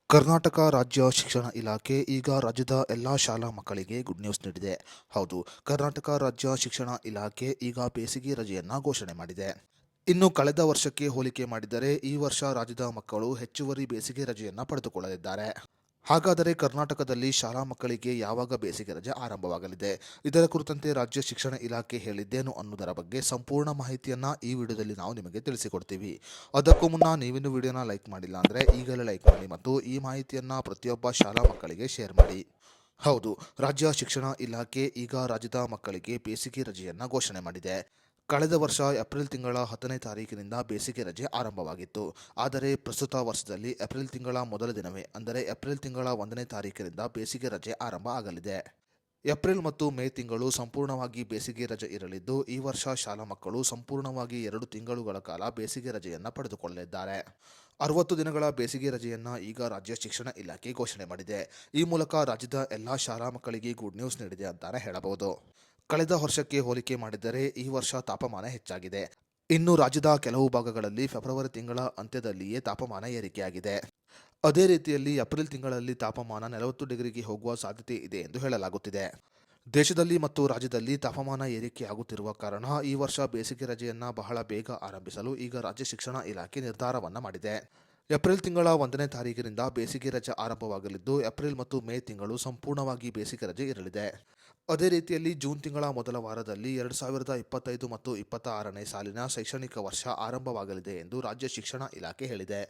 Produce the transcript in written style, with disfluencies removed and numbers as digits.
ಕರ್ನಾಟಕ ರಾಜ್ಯ ಶಿಕ್ಷಣ ಇಲಾಖೆ ಈಗ ರಾಜ್ಯದ ಎಲ್ಲ ಶಾಲಾ ಮಕ್ಕಳಿಗೆ ಗುಡ್ ನ್ಯೂಸ್ ನೀಡಿದೆ. ಹೌದು, ಕರ್ನಾಟಕ ರಾಜ್ಯ ಶಿಕ್ಷಣ ಇಲಾಖೆ ಈಗ ಬೇಸಿಗೆ ರಜೆಯನ್ನ ಘೋಷಣೆ ಮಾಡಿದೆ. ಇನ್ನು ಕಳೆದ ವರ್ಷಕ್ಕೆ ಹೋಲಿಕೆ ಮಾಡಿದರೆ ಈ ವರ್ಷ ರಾಜ್ಯದ ಮಕ್ಕಳು ಹೆಚ್ಚುವರಿ ಬೇಸಿಗೆ ರಜೆಯನ್ನ ಪಡೆದುಕೊಳ್ಳಲಿದ್ದಾರೆ. ಹಾಗಾದರೆ ಕರ್ನಾಟಕದಲ್ಲಿ ಶಾಲಾ ಮಕ್ಕಳಿಗೆ ಯಾವಾಗ ಬೇಸಿಗೆ ರಜೆ ಆರಂಭವಾಗಲಿದೆ, ಇದರ ಕುರಿತಂತೆ ರಾಜ್ಯ ಶಿಕ್ಷಣ ಇಲಾಖೆ ಹೇಳಿದ್ದೇನು ಅನ್ನೋದರ ಬಗ್ಗೆ ಸಂಪೂರ್ಣ ಮಾಹಿತಿಯನ್ನ ಈ ವಿಡಿಯೋದಲ್ಲಿ ನಾವು ನಿಮಗೆ ತಿಳಿಸಿಕೊಡ್ತೀವಿ. ಅದಕ್ಕೂ ಮುನ್ನ ನೀವಿನ್ನು ವಿಡಿಯೋನ ಲೈಕ್ ಮಾಡಿಲ್ಲ ಅಂದರೆ ಈಗಲೇ ಲೈಕ್ ಮಾಡಿ ಮತ್ತು ಈ ಮಾಹಿತಿಯನ್ನ ಪ್ರತಿಯೊಬ್ಬ ಶಾಲಾ ಮಕ್ಕಳಿಗೆ ಶೇರ್ ಮಾಡಿ. ಹೌದು, ರಾಜ್ಯ ಶಿಕ್ಷಣ ಇಲಾಖೆ ಈಗ ರಾಜ್ಯದ ಮಕ್ಕಳಿಗೆ ಬೇಸಿಗೆ ರಜೆಯನ್ನ ಘೋಷಣೆ ಮಾಡಿದೆ. ಕಳೆದ ವರ್ಷ ಏಪ್ರಿಲ್ ತಿಂಗಳ 10ನೇ ತಾರೀಕಿನಿಂದ ಬೇಸಿಗೆ ರಜೆ ಆರಂಭವಾಗಿತ್ತು. ಆದರೆ ಪ್ರಸ್ತುತ ವರ್ಷದಲ್ಲಿ ಏಪ್ರಿಲ್ ತಿಂಗಳ ಮೊದಲ ದಿನವೇ ಅಂದರೆ ಏಪ್ರಿಲ್ ತಿಂಗಳ 1ನೇ ತಾರೀಕಿನಿಂದ ಬೇಸಿಗೆ ರಜೆ ಆರಂಭ ಆಗಲಿದೆ. ಏಪ್ರಿಲ್ ಮತ್ತು ಮೇ ತಿಂಗಳು ಸಂಪೂರ್ಣವಾಗಿ ಬೇಸಿಗೆ ರಜೆ ಇರಲಿದ್ದು, ಈ ವರ್ಷ ಶಾಲಾ ಮಕ್ಕಳು ಸಂಪೂರ್ಣವಾಗಿ 2 ತಿಂಗಳುಗಳ ಕಾಲ ಬೇಸಿಗೆ ರಜೆಯನ್ನು ಪಡೆದುಕೊಳ್ಳಲಿದ್ದಾರೆ. 60 ದಿನಗಳ ಬೇಸಿಗೆ ರಜೆಯನ್ನ ಈಗ ರಾಜ್ಯ ಶಿಕ್ಷಣ ಇಲಾಖೆ ಘೋಷಣೆ ಮಾಡಿದೆ. ಈ ಮೂಲಕ ರಾಜ್ಯದ ಎಲ್ಲ ಶಾಲಾ ಮಕ್ಕಳಿಗೆ ಗುಡ್ ನ್ಯೂಸ್ ನೀಡಿದೆ ಅಂತಾನೆ ಹೇಳಬಹುದು. ಕಳೆದ ವರ್ಷಕ್ಕೆ ಹೋಲಿಕೆ ಮಾಡಿದರೆ ಈ ವರ್ಷ ತಾಪಮಾನ ಹೆಚ್ಚಾಗಿದೆ. ಇನ್ನು ರಾಜ್ಯದ ಕೆಲವು ಭಾಗಗಳಲ್ಲಿ ಫೆಬ್ರವರಿ ತಿಂಗಳ ಅಂತ್ಯದಲ್ಲಿಯೇ ತಾಪಮಾನ ಏರಿಕೆಯಾಗಿದೆ. ಅದೇ ರೀತಿಯಲ್ಲಿ ಏಪ್ರಿಲ್ ತಿಂಗಳಲ್ಲಿ ತಾಪಮಾನ 40 ಡಿಗ್ರಿಗೆ ಹೋಗುವ ಸಾಧ್ಯತೆ ಇದೆ ಎಂದು ಹೇಳಲಾಗುತ್ತಿದೆ. ದೇಶದಲ್ಲಿ ಮತ್ತು ರಾಜ್ಯದಲ್ಲಿ ತಾಪಮಾನ ಏರಿಕೆಯಾಗುತ್ತಿರುವ ಕಾರಣ ಈ ವರ್ಷ ಬೇಸಿಗೆ ರಜೆಯನ್ನ ಬಹಳ ಬೇಗ ಆರಂಭಿಸಲು ಈಗ ರಾಜ್ಯ ಶಿಕ್ಷಣ ಇಲಾಖೆ ನಿರ್ಧಾರವನ್ನ ಮಾಡಿದೆ. ಏಪ್ರಿಲ್ ತಿಂಗಳ 1ನೇ ತಾರೀಕಿನಿಂದ ಬೇಸಿಗೆ ರಜೆ ಆರಂಭವಾಗಲಿದ್ದು, ಏಪ್ರಿಲ್ ಮತ್ತು ಮೇ ತಿಂಗಳು ಸಂಪೂರ್ಣವಾಗಿ ಬೇಸಿಗೆ ರಜೆ ಇರಲಿದೆ. ಅದೇ ರೀತಿಯಲ್ಲಿ ಜೂನ್ ತಿಂಗಳ ಮೊದಲ ವಾರದಲ್ಲಿ 2025 ಮತ್ತು 26ನೇ ಸಾಲಿನ ಶೈಕ್ಷಣಿಕ ವರ್ಷ ಆರಂಭವಾಗಲಿದೆ ಎಂದು ರಾಜ್ಯ ಶಿಕ್ಷಣ ಇಲಾಖೆ ಹೇಳಿದೆ.